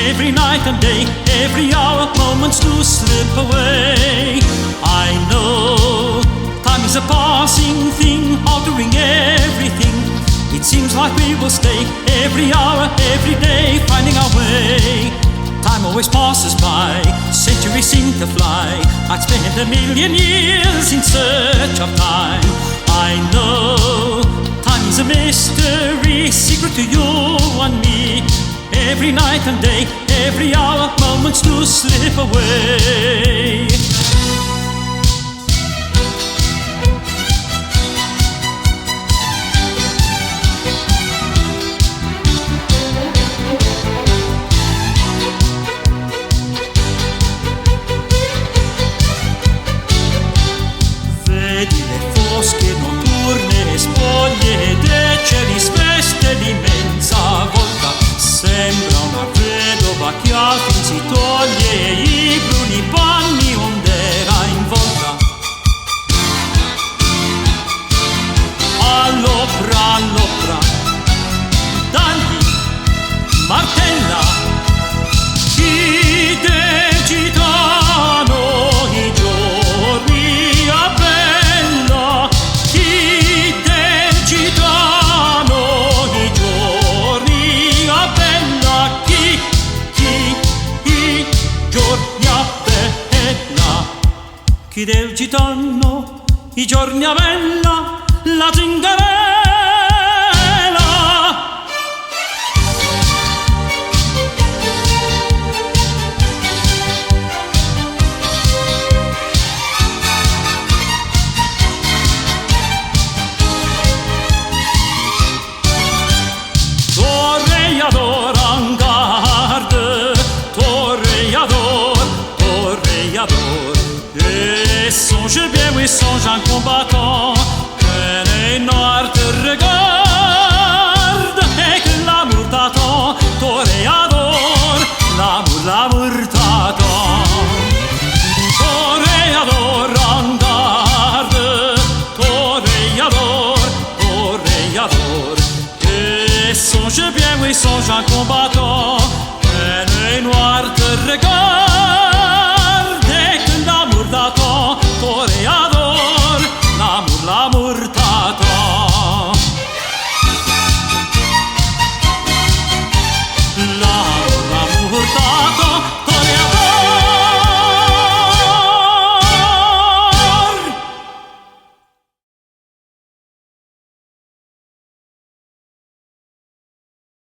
every night and day, every hour, moments do slip away. I know time is a passing thing, altering everything. It seems like we will stay every hour, every day, finding our way. Time always passes by, centuries seem to fly. I'd spend a million years in search of time. I know time is a mystery, secret to you and me. Every night and day, every hour, moments do slip away. Vedi le fosche notturne spoglie dei cieli sveste l'immensa volta. Sembra una vedova che al fin si toglie i bruni panni ond'era involta. Allopra, dagli martella, chi del gitano i giorni appella, chi del gitano i giorni appella, chi i giorni appella, chi del gitano i giorni appella, la zingarella. Toreador en garde, toreador, toreador. Et songe bien, oui, songe un combattant, que les noirs te regardent et que l'amour t'attend. Toreador, l'amour t'attend. Toreador en garde, toreador, toreador. Et songe bien, oui, songe un combattant.